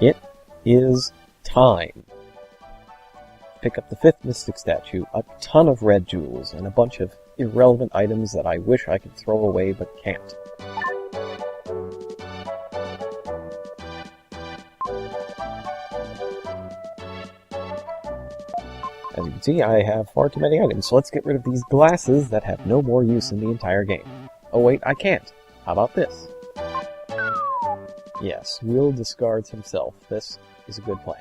It is time. Pick up the 5th Mystic Statue, a ton of red jewels, and a bunch of irrelevant items that I wish I could throw away but can't. As you can see, I have far too many items, so let's get rid of these glasses that have no more use in the entire game. Oh wait, I can't. How about this? Yes, Will discards himself. This is a good plan.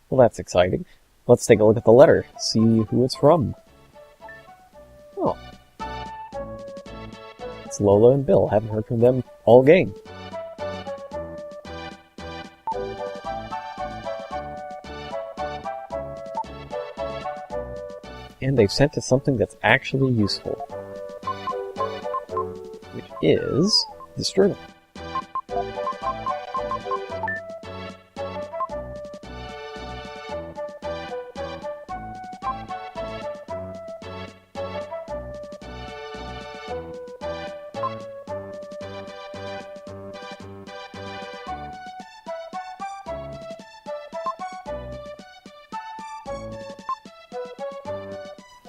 Well, that's exciting. Let's take a look at the letter, see who it's from. Oh. It's Lola and Bill. Haven't heard from them all game. And they've sent us something that's actually useful, which is this journal.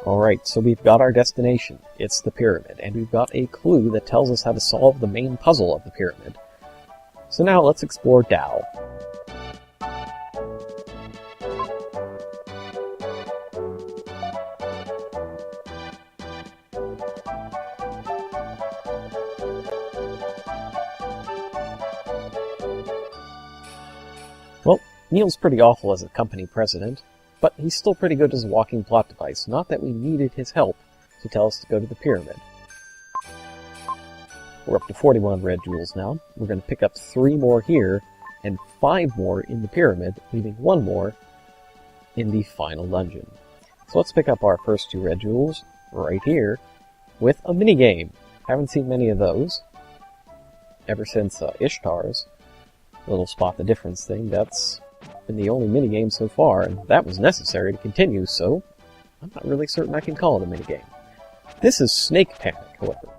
Alright, so we've got our destination. It's the pyramid, and we've got a clue that tells us how to solve the main puzzle of the pyramid. So now let's explore Tao. Well, Neil's pretty awful as a company president, but he's still pretty good as a walking plot device, not that we needed his help to tell us to go to the pyramid. We're up to 41 red jewels now. We're going to pick up 3 more here, and 5 more in the pyramid, leaving 1 more in the final dungeon. So let's pick up our first 2 red jewels, right here, with a minigame. Haven't seen many of those ever since Ishtar's little spot the difference thing. That's been the only minigame so far, and that was necessary to continue, so I'm not really certain I can call it a minigame. This is Snake Panic, however.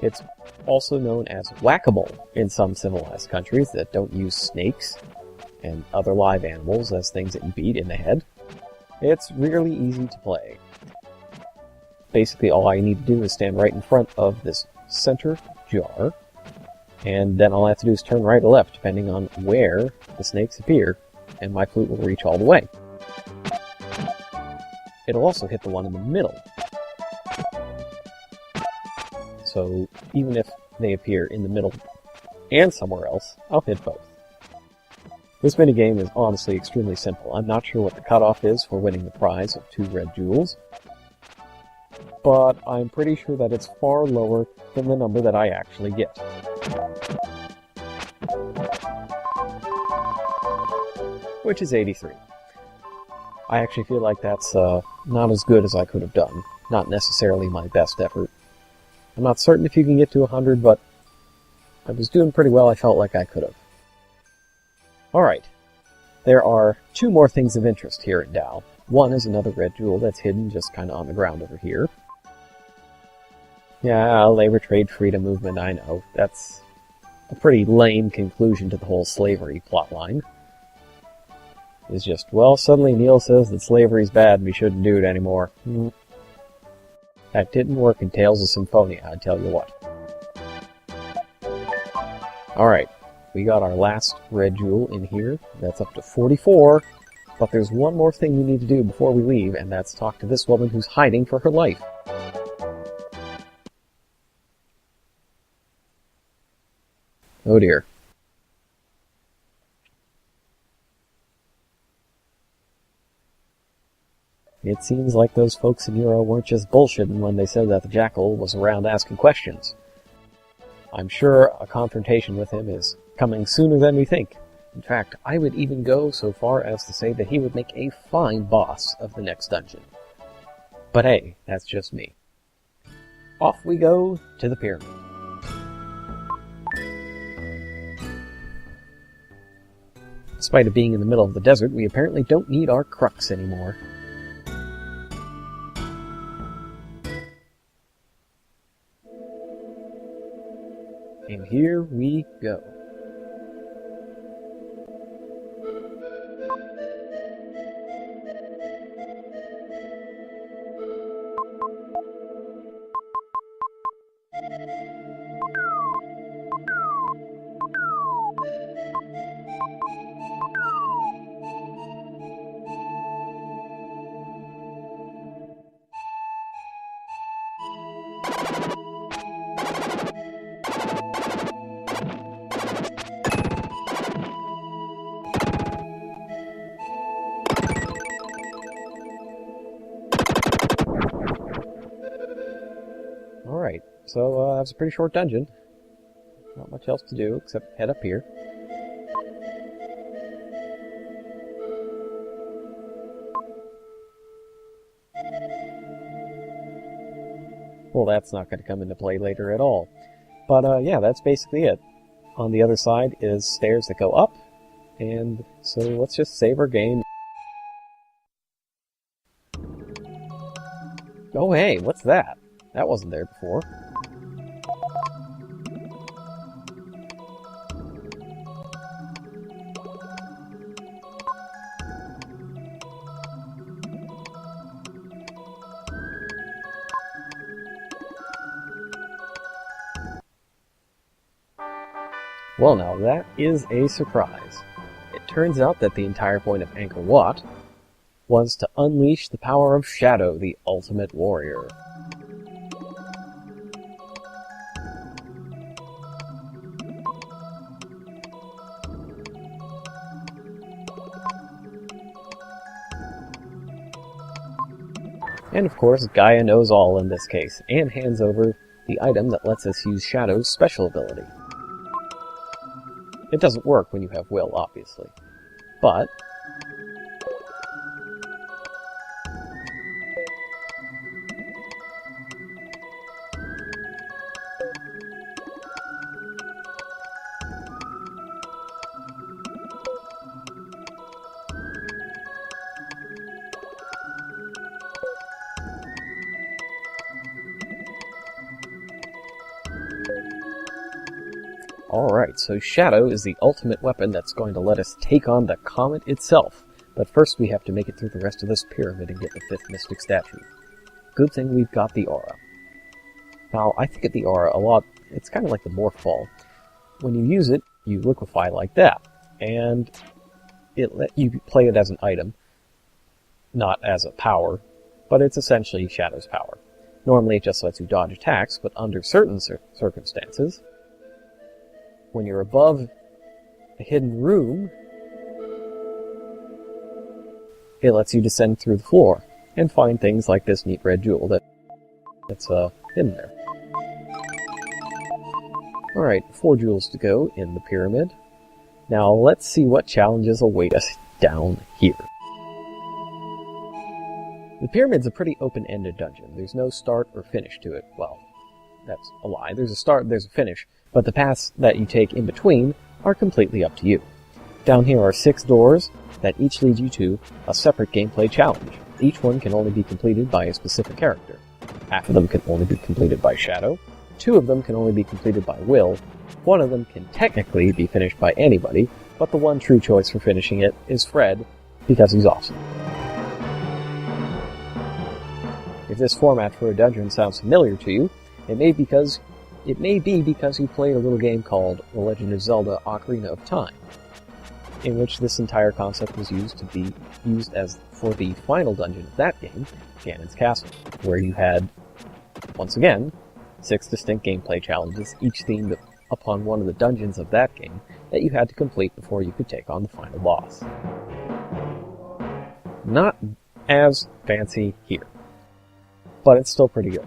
It's also known as whack-a-mole in some civilized countries that don't use snakes and other live animals as things that you beat in the head. It's really easy to play. Basically, all I need to do is stand right in front of this center jar, and then all I have to do is turn right or left, depending on where the snakes appear, and my flute will reach all the way. It'll also hit the one in the middle. So even if they appear in the middle and somewhere else, I'll hit both. This minigame is honestly extremely simple. I'm not sure what the cutoff is for winning the prize of 2 red jewels, but I'm pretty sure that it's far lower than the number that I actually get. Which is 83. I actually feel like that's not as good as I could have done. Not necessarily my best effort. I'm not certain if you can get to 100, but I was doing pretty well. I felt like I could have. Alright. There are 2 more things of interest here at Tao. One is another red jewel that's hidden just kind of on the ground over here. Yeah, labor, trade, freedom movement, I know. That's a pretty lame conclusion to the whole slavery plotline. It's just, well, suddenly Neil says that slavery's bad and we shouldn't do it anymore. That didn't work in Tales of Symphonia, I tell you what. Alright, we got our last red jewel in here. That's up to 44. But there's one more thing we need to do before we leave, and that's talk to this woman who's hiding for her life. Oh dear. It seems like those folks in Euro weren't just bullshitting when they said that the Jackal was around asking questions. I'm sure a confrontation with him is coming sooner than we think. In fact, I would even go so far as to say that he would make a fine boss of the next dungeon. But hey, that's just me. Off we go to the pyramid. Despite it being in the middle of the desert, we apparently don't need our crux anymore. And here we go. Alright, so that's a pretty short dungeon. Not much else to do except head up here. Well, that's not going to come into play later at all. But yeah, that's basically it. On the other side is stairs that go up, and so let's just save our game. Oh hey, what's that? That wasn't there before. Well now, that is a surprise. It turns out that the entire point of Angkor Wat was to unleash the power of Shadow, the ultimate warrior. And of course, Gaia knows all in this case, and hands over the item that lets us use Shadow's special ability. It doesn't work when you have Will, obviously, but alright, so Shadow is the ultimate weapon that's going to let us take on the comet itself. But first we have to make it through the rest of this pyramid and get the 5th mystic statue. Good thing we've got the aura. Now, I think of the aura a lot, it's kind of like the morph ball. When you use it, you liquefy like that, and it let you play it as an item, not as a power, but it's essentially Shadow's power. Normally it just lets you dodge attacks, but under certain circumstances, when you're above a hidden room, it lets you descend through the floor and find things like this neat red jewel that's hidden there. Alright, 4 jewels to go in the pyramid. Now let's see what challenges await us down here. The pyramid's a pretty open-ended dungeon. There's no start or finish to it. Well, that's a lie. There's a start, there's a finish, but the paths that you take in between are completely up to you. Down here are 6 doors that each lead you to a separate gameplay challenge. Each one can only be completed by a specific character. Half of them can only be completed by Shadow, 2 of them can only be completed by Will, 1 of them can technically be finished by anybody, but the one true choice for finishing it is Fred, because he's awesome. If this format for a dungeon sounds familiar to you, it may be because you played a little game called The Legend of Zelda Ocarina of Time, in which this entire concept was used as for the final dungeon of that game, Ganon's Castle, where you had, once again, 6 distinct gameplay challenges, each themed upon one of the dungeons of that game that you had to complete before you could take on the final boss. Not as fancy here, but it's still pretty good.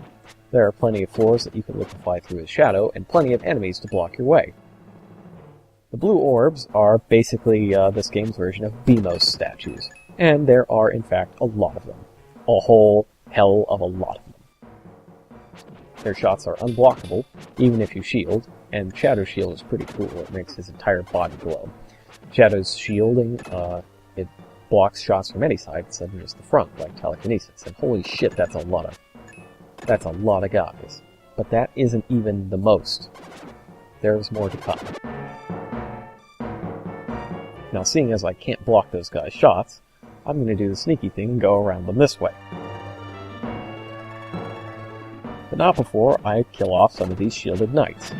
There are plenty of floors that you can liquefy through as Shadow, and plenty of enemies to block your way. The blue orbs are basically this game's version of BMOS statues, and there are in fact a lot of them. A whole hell of a lot of them. Their shots are unblockable, even if you shield, and Shadow Shield is pretty cool. It makes his entire body glow. Shadow's shielding, it blocks shots from any side instead of just the front, like telekinesis. And holy shit, that's a lot of guys. But that isn't even the most. There's more to come. Now, seeing as I can't block those guys' shots, I'm going to do the sneaky thing and go around them this way. But not before I kill off some of these shielded knights.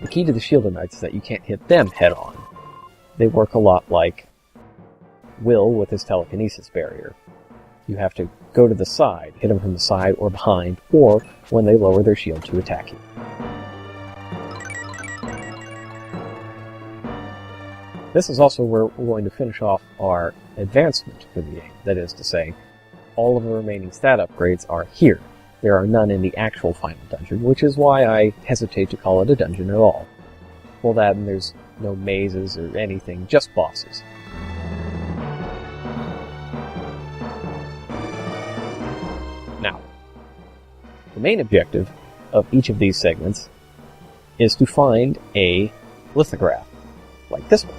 The key to the shielded knights is that you can't hit them head-on. They work a lot like Will with his telekinesis barrier. You have to go to the side, hit them from the side or behind, or when they lower their shield to attack you. This is also where we're going to finish off our advancement for the game. That is to say, all of the remaining stat upgrades are here. There are none in the actual final dungeon, which is why I hesitate to call it a dungeon at all. Well, that and there's no mazes or anything, just bosses. Now, the main objective of each of these segments is to find a lithograph, like this one.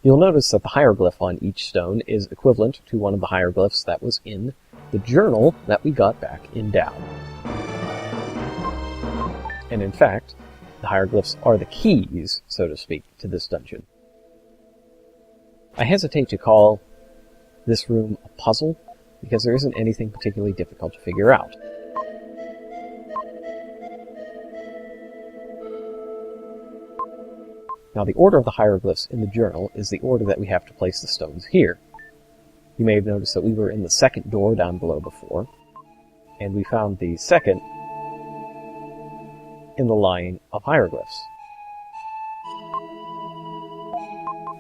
You'll notice that the hieroglyph on each stone is equivalent to one of the hieroglyphs that was in the journal that we got back in Dow. And in fact, the hieroglyphs are the keys, so to speak, to this dungeon. I hesitate to call this room a puzzle, because there isn't anything particularly difficult to figure out. Now, the order of the hieroglyphs in the journal is the order that we have to place the stones here. You may have noticed that we were in the second door down below before, and we found the second in the line of hieroglyphs.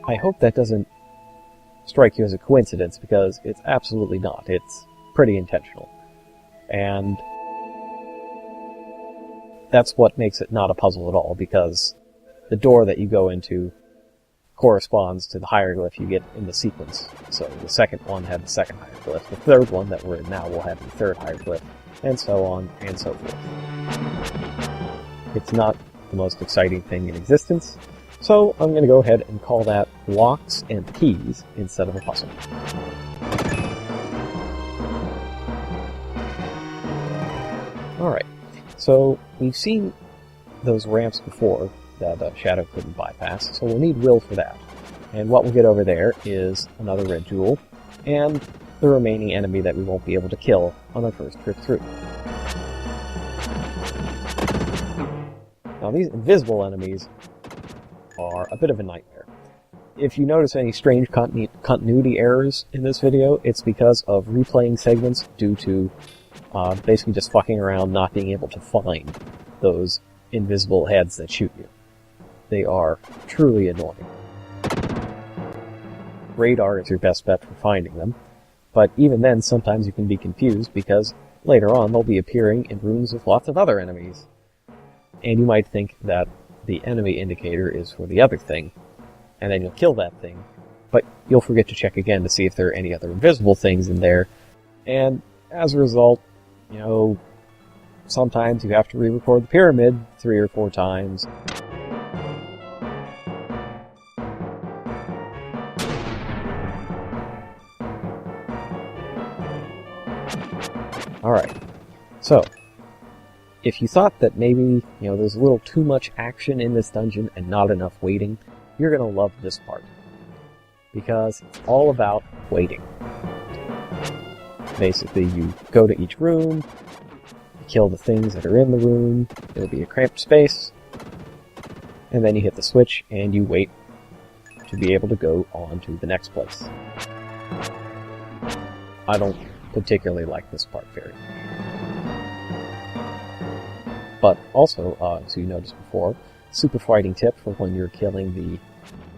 I hope that doesn't strike you as a coincidence, because it's absolutely not. It's pretty intentional. And that's what makes it not a puzzle at all, because the door that you go into corresponds to the hieroglyph you get in the sequence. So the second one had the second hieroglyph, the third one that we're in now will have the third hieroglyph, and so on and so forth. It's not the most exciting thing in existence, so I'm going to go ahead and call that locks and keys instead of a puzzle. Alright, so we've seen those ramps before that Shadow couldn't bypass, so we'll need Will for that. And what we'll get over there is another red jewel, and the remaining enemy that we won't be able to kill on our first trip through. Now, these invisible enemies are a bit of a nightmare. If you notice any strange continuity errors in this video, it's because of replaying segments due to basically just fucking around, not being able to find those invisible heads that shoot you. They are truly annoying. Radar is your best bet for finding them, but even then sometimes you can be confused because later on they'll be appearing in rooms with lots of other enemies. And you might think that the enemy indicator is for the other thing, and then you'll kill that thing, but you'll forget to check again to see if there are any other invisible things in there, and as a result, sometimes you have to re-record the pyramid 3 or 4 times. Alright, so, if you thought that maybe, there's a little too much action in this dungeon and not enough waiting, you're gonna love this part. Because it's all about waiting. Basically, you go to each room, you kill the things that are in the room, it'll be a cramped space, and then you hit the switch and you wait to be able to go on to the next place. I don't particularly like this part very much. But also, as you noticed before, super fighting tip for when you're killing the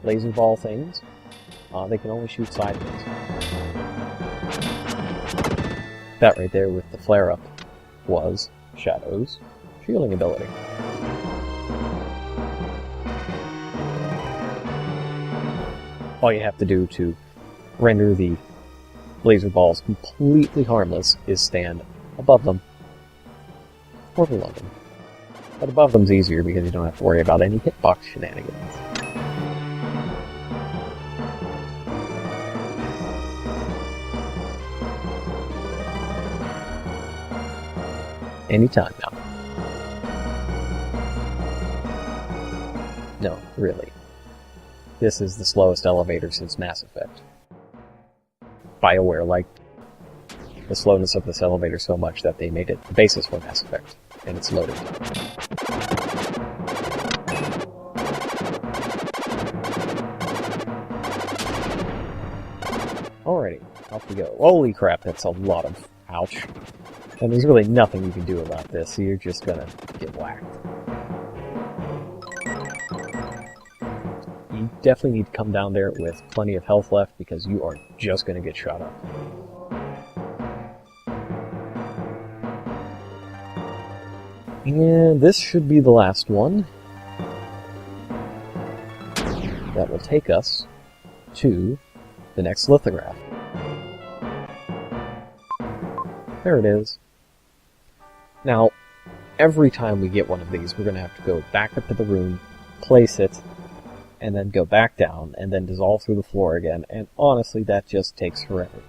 laser ball things, they can only shoot sideways. That right there with the flare-up was Shadow's shielding ability. all you have to do to render the laser balls completely harmless is stand above them or below them. But above them's easier because you don't have to worry about any hitbox shenanigans. Anytime now. No, really. This is the slowest elevator since Mass Effect. BioWare liked the slowness of this elevator so much that they made it the basis for Mass Effect, and it's loaded. Alrighty, off we go. Holy crap, that's a lot of ouch. And there's really nothing you can do about this, so you're just gonna get whacked. You definitely need to come down there with plenty of health left because you are just gonna get shot up. And this should be the last one. That will take us to the next lithograph. There it is. Now, every time we get one of these, we're going to have to go back up to the room, place it, and then go back down, and then dissolve through the floor again, and honestly, that just takes forever.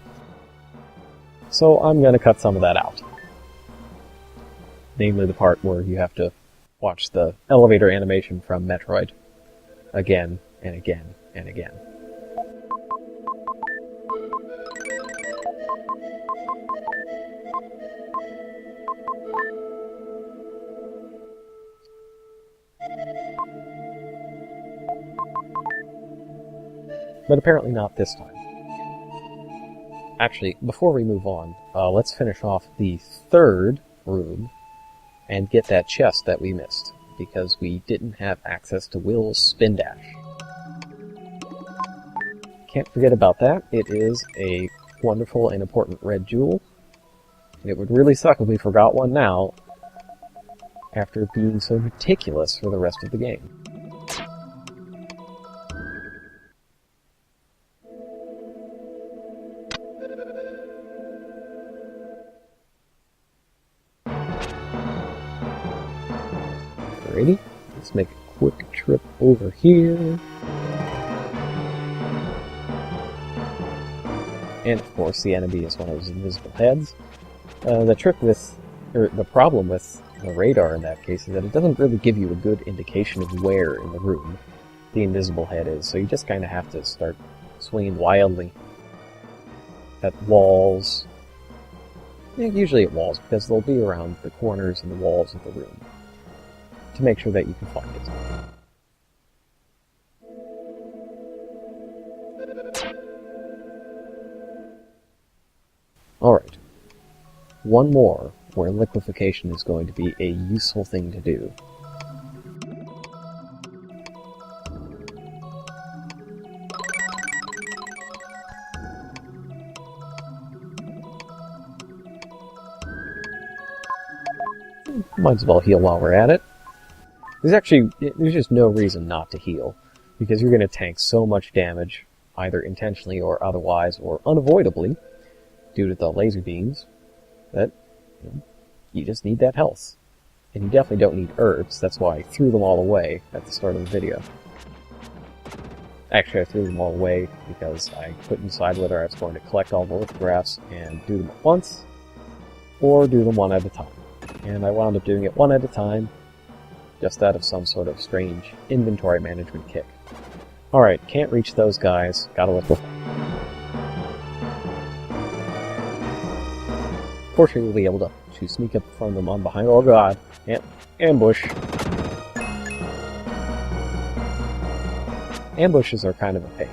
So I'm going to cut some of that out. Namely the part where you have to watch the elevator animation from Metroid again and again and again. But apparently not this time. Actually, before we move on, let's finish off the third room and get that chest that we missed, because we didn't have access to Will's spin dash. Can't forget about that. It is a wonderful and important red jewel, and it would really suck if we forgot one now, after being so meticulous for the rest of the game. Alrighty, let's make a quick trip over here. And of course, the enemy is one of those invisible heads. The problem with the radar in that case is that it doesn't really give you a good indication of where in the room the invisible head is, so you just kind of have to start swinging wildly at walls. Yeah, usually at walls, because they'll be around the corners and the walls of the room, to make sure that you can find it. Alright. One more, where liquefaction is going to be a useful thing to do. Might as well heal while we're at it. There's just no reason not to heal, because you're going to tank so much damage, either intentionally or otherwise, or unavoidably, due to the laser beams, that you just need that health. And you definitely don't need herbs, that's why I threw them all away at the start of the video. Actually, I threw them all away because I couldn't decide whether I was going to collect all the lithographs and do them at once, or do them one at a time. And I wound up doing it one at a time, just out of some sort of strange inventory management kick. Alright, can't reach those guys, gotta liquefy. Fortunately, we'll be able to sneak up from them on behind. Oh god, ambush. Ambushes are kind of a pain.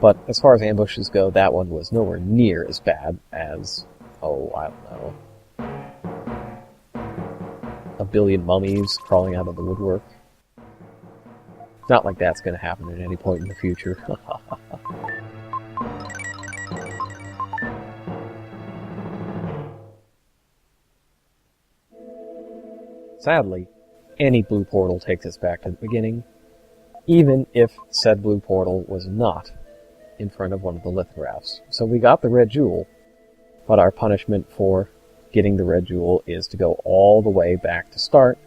But as far as ambushes go, that one was nowhere near as bad as, I don't know, a billion mummies crawling out of the woodwork. Not like that's going to happen at any point in the future. Sadly, any blue portal takes us back to the beginning, even if said blue portal was not in front of one of the lithographs. So we got the red jewel, but our punishment for getting the red jewel is to go all the way back to start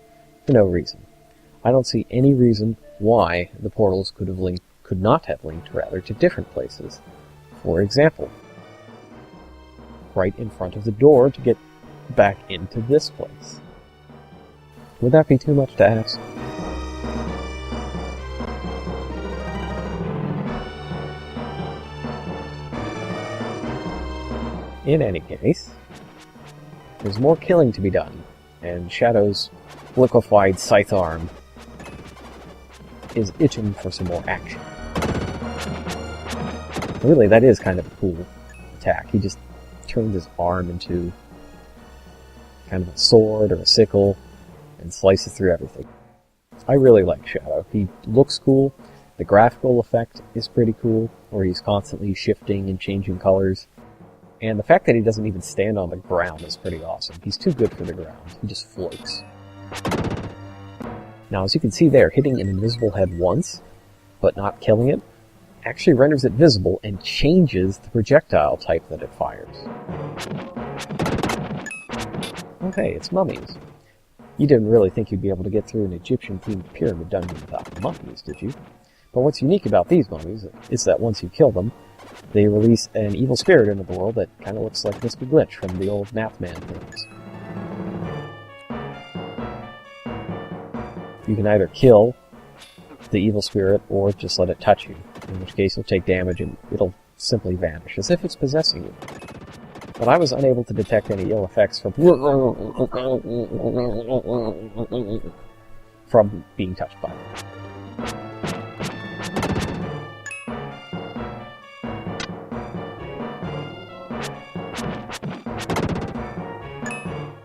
for no reason. I don't see any reason why the portals could not have linked to different places. For example, right in front of the door to get back into this place. Would that be too much to ask? In any case, there's more killing to be done, and Shadow's liquefied scythe arm is itching for some more action. Really, that is kind of a cool attack. He just turns his arm into kind of a sword or a sickle and slices through everything. I really like Shadow. He looks cool. The graphical effect is pretty cool, where he's constantly shifting and changing colors. And the fact that he doesn't even stand on the ground is pretty awesome. He's too good for the ground. He just floats. Now, as you can see there, hitting an invisible head once, but not killing it, actually renders it visible and changes the projectile type that it fires. Okay, it's mummies. You didn't really think you'd be able to get through an Egyptian-themed pyramid dungeon without mummies, did you? But what's unique about these mummies is that once you kill them, they release an evil spirit into the world that kind of looks like Mr. Glitch from the old Mathman films. You can either kill the evil spirit or just let it touch you, in which case you'll take damage and it'll simply vanish, as if it's possessing you. But I was unable to detect any ill effects from being touched by it.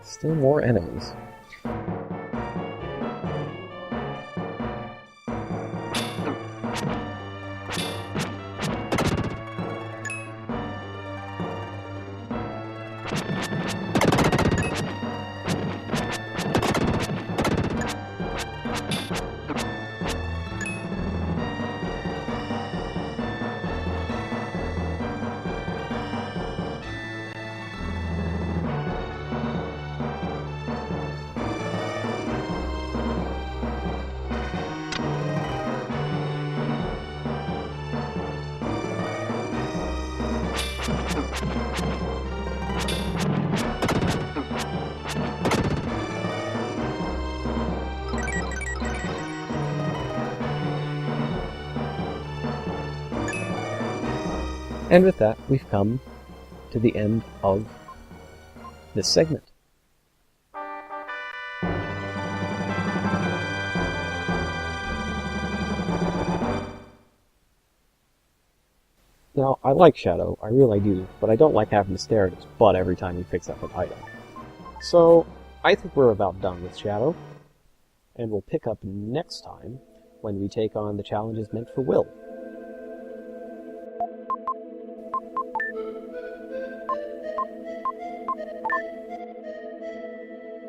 Still more enemies. And with that, we've come to the end of this segment. Now, I like Shadow, I really do, but I don't like having to stare at his butt every time he picks up an item. So, I think we're about done with Shadow, and we'll pick up next time when we take on the challenges meant for Will.